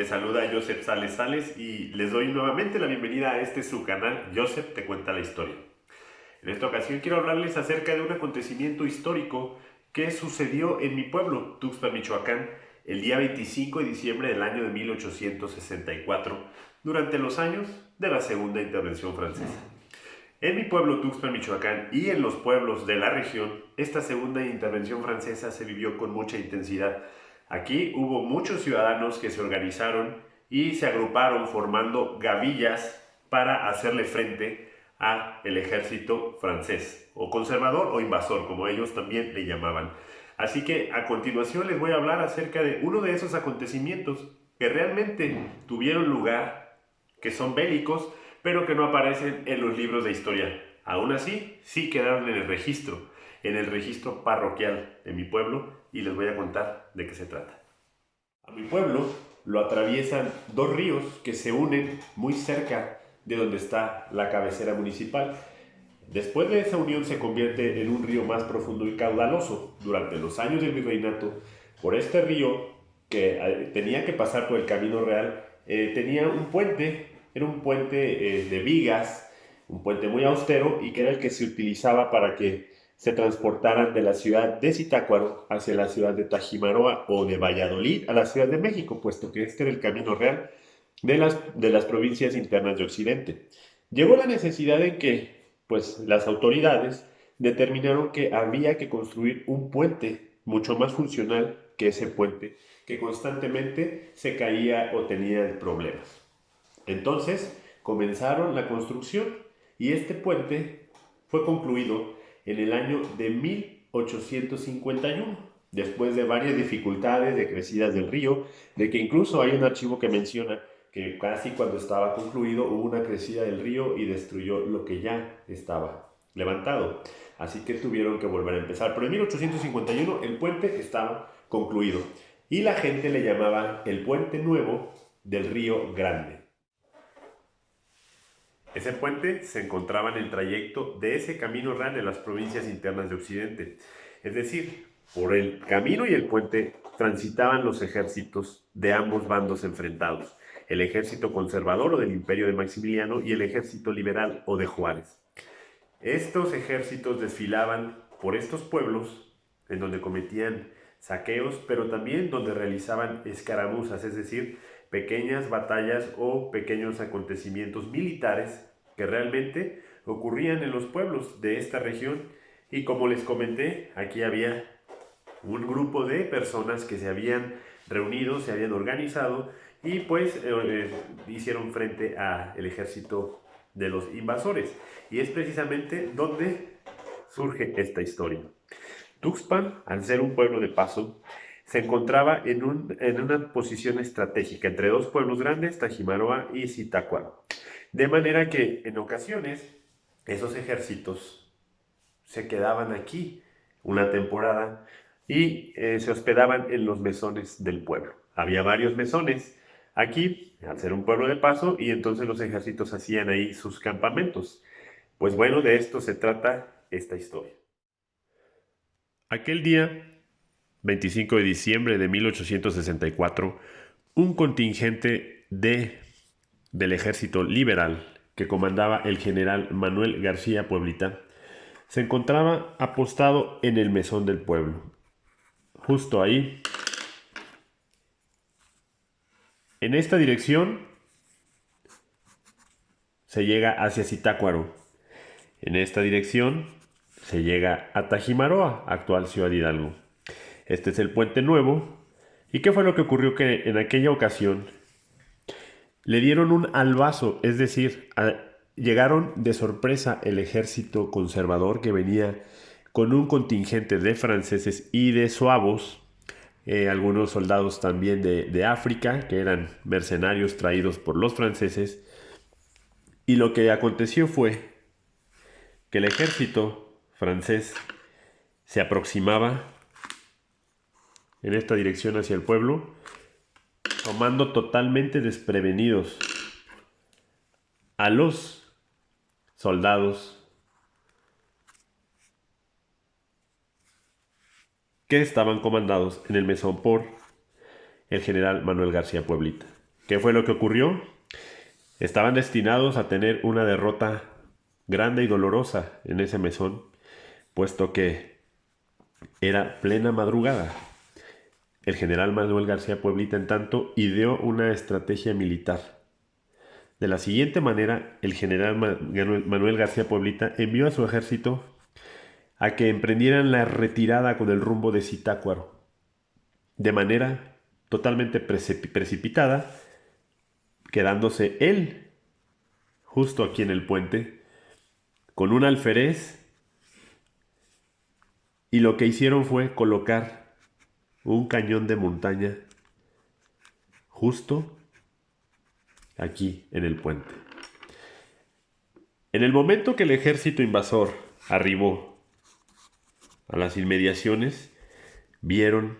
saluda Joseph Sales Sales y les doy nuevamente la bienvenida a este su canal, Joseph te cuenta la historia. En esta ocasión quiero hablarles acerca de un acontecimiento histórico que sucedió en mi pueblo, Tuxpan, Michoacán, el día 25 de diciembre del año de 1864, durante los años de la Segunda Intervención Francesa. En mi pueblo, Tuxpan, Michoacán, y en los pueblos de la región, esta segunda intervención francesa se vivió con mucha intensidad. Aquí hubo muchos ciudadanos que se organizaron y se agruparon formando gavillas para hacerle frente al ejército francés, o conservador o invasor, como ellos también le llamaban. Así que a continuación les voy a hablar acerca de uno de esos acontecimientos que realmente tuvieron lugar, que son bélicos, pero que no aparecen en los libros de historia. Aún así, sí quedaron en el registro parroquial de mi pueblo, y les voy a contar de qué se trata. A mi pueblo lo atraviesan dos ríos que se unen muy cerca de donde está la cabecera municipal. Después de esa unión se convierte en un río más profundo y caudaloso. Durante los años del virreinato, por este río, que tenía que pasar por el Camino Real, tenía un puente, era un puente de vigas, un puente muy austero, y que era el que se utilizaba para que se transportaran de la ciudad de Zitácuaro hacia la ciudad de Tajimaroa, o de Valladolid a la Ciudad de México, puesto que este era el Camino Real de las provincias internas de Occidente. Llegó la necesidad en que pues las autoridades determinaron que había que construir un puente mucho más funcional que ese puente que constantemente se caía o tenía problemas. Entonces comenzaron la construcción, y este puente fue concluido en el año de 1851, después de varias dificultades, de crecidas del río, de que incluso hay un archivo que menciona que casi cuando estaba concluido hubo una crecida del río y destruyó lo que ya estaba levantado. Así que tuvieron que volver a empezar. Pero en 1851 el puente estaba concluido y la gente le llamaba el Puente Nuevo del Río Grande. Ese puente se encontraba en el trayecto de ese camino real de las provincias internas de Occidente. Es decir, por el camino y el puente transitaban los ejércitos de ambos bandos enfrentados: el ejército conservador o del imperio de Maximiliano y el ejército liberal o de Juárez. Estos ejércitos desfilaban por estos pueblos en donde cometían saqueos, pero también donde realizaban escaramuzas, es decir, pequeñas batallas o pequeños acontecimientos militares que realmente ocurrían en los pueblos de esta región. Y como les comenté, aquí había un grupo de personas que se habían reunido, se habían organizado y pues hicieron frente al ejército de los invasores. Y es precisamente donde surge esta historia. Tuxpan, al ser un pueblo de paso, se encontraba en una posición estratégica entre dos pueblos grandes, Tajimaroa y Zitácuaro. De manera que en ocasiones esos ejércitos se quedaban aquí una temporada y se hospedaban en los mesones del pueblo. Había varios mesones aquí, al ser un pueblo de paso, y entonces los ejércitos hacían ahí sus campamentos. Pues bueno, de esto se trata esta historia. Aquel día, 25 de diciembre de 1864, un contingente del ejército liberal que comandaba el general Manuel García Pueblita se encontraba apostado en el mesón del pueblo. Justo ahí, en esta dirección, se llega hacia Zitácuaro. En esta dirección se llega a Tajimaroa, actual Ciudad Hidalgo. Este es el Puente Nuevo. ¿Y qué fue lo que ocurrió? Que en aquella ocasión le dieron un albazo, es decir, llegaron de sorpresa el ejército conservador que venía con un contingente de franceses y de suavos, algunos soldados también de África, que eran mercenarios traídos por los franceses. Y lo que aconteció fue que el ejército francés se aproximaba en esta dirección hacia el pueblo, tomando totalmente desprevenidos a los soldados que estaban comandados en el mesón por el general Manuel García Pueblita. ¿Qué fue lo que ocurrió? Estaban destinados a tener una derrota grande y dolorosa en ese mesón, puesto que era plena madrugada. El general Manuel García Pueblita, en tanto, ideó una estrategia militar. De la siguiente manera, el general Manuel García Pueblita envió a su ejército a que emprendieran la retirada con el rumbo de Zitácuaro, de manera totalmente precipitada, quedándose él justo aquí en el puente, con un alférez, y lo que hicieron fue colocar un cañón de montaña justo aquí en el puente. En el momento que el ejército invasor arribó a las inmediaciones, vieron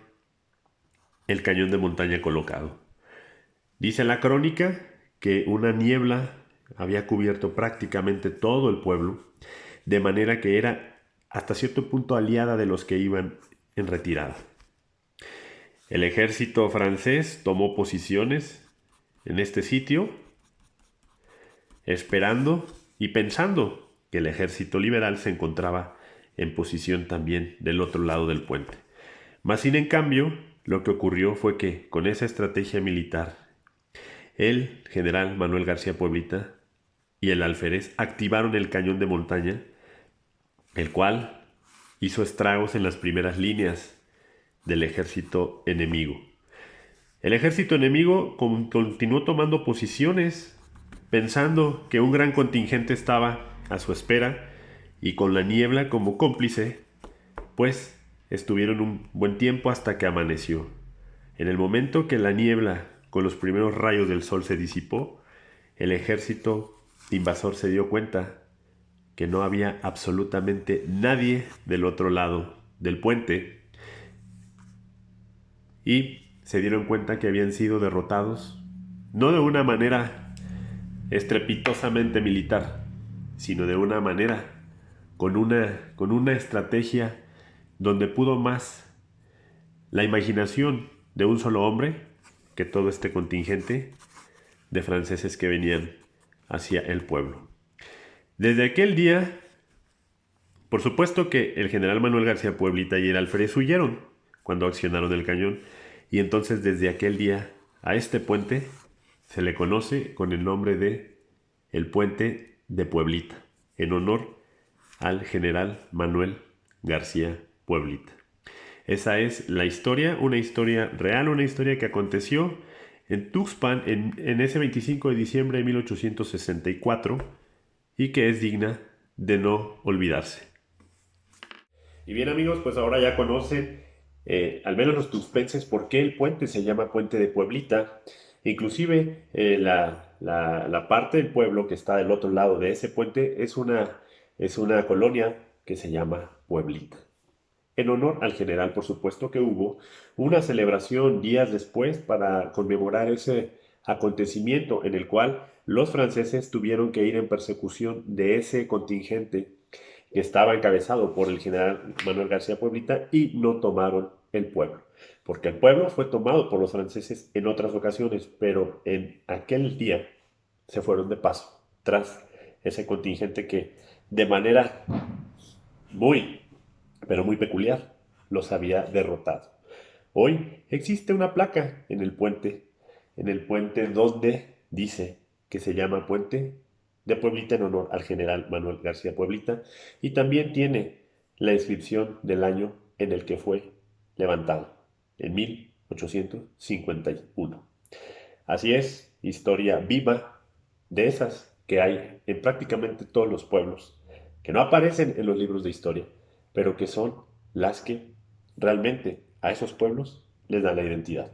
el cañón de montaña colocado. Dice la crónica que una niebla había cubierto prácticamente todo el pueblo, de manera que era hasta cierto punto aliada de los que iban en retirada. El ejército francés tomó posiciones en este sitio, esperando y pensando que el ejército liberal se encontraba en posición también del otro lado del puente. Mas sin en cambio, lo que ocurrió fue que con esa estrategia militar, el general Manuel García Pueblita y el alférez activaron el cañón de montaña, el cual hizo estragos en las primeras líneas del ejército enemigo. El ejército enemigo continuó tomando posiciones, pensando que un gran contingente estaba a su espera, y con la niebla como cómplice, pues estuvieron un buen tiempo hasta que amaneció. En el momento que la niebla con los primeros rayos del sol se disipó, el ejército invasor se dio cuenta que no había absolutamente nadie del otro lado del puente, y se dieron cuenta que habían sido derrotados, no de una manera estrepitosamente militar, sino de una manera con una estrategia donde pudo más la imaginación de un solo hombre que todo este contingente de franceses que venían hacia el pueblo. Desde aquel día, por supuesto que el general Manuel García Pueblita y el alférez huyeron cuando accionaron el cañón, y entonces desde aquel día a este puente se le conoce con el nombre de el Puente de Pueblita, en honor al general Manuel García Pueblita. Esa es la historia, una historia real, una historia que aconteció en Tuxpan en ese 25 de diciembre de 1864 y que es digna de no olvidarse. Y bien amigos, pues ahora ya conocen, al menos los tuxpenses, por qué el puente se llama Puente de Pueblita. Inclusive la parte del pueblo que está del otro lado de ese puente es una colonia que se llama Pueblita. En honor al general, por supuesto que hubo una celebración días después para conmemorar ese acontecimiento en el cual los franceses tuvieron que ir en persecución de ese contingente que estaba encabezado por el general Manuel García Pueblita, y no tomaron el pueblo, porque el pueblo fue tomado por los franceses en otras ocasiones, pero en aquel día se fueron de paso tras ese contingente que de manera muy, pero muy peculiar los había derrotado. Hoy existe una placa en el puente donde dice que se llama Puente de Pueblita en honor al general Manuel García Pueblita, y también tiene la inscripción del año en el que fue levantado, en 1851. Así es, historia viva de esas que hay en prácticamente todos los pueblos, que no aparecen en los libros de historia, pero que son las que realmente a esos pueblos les dan la identidad.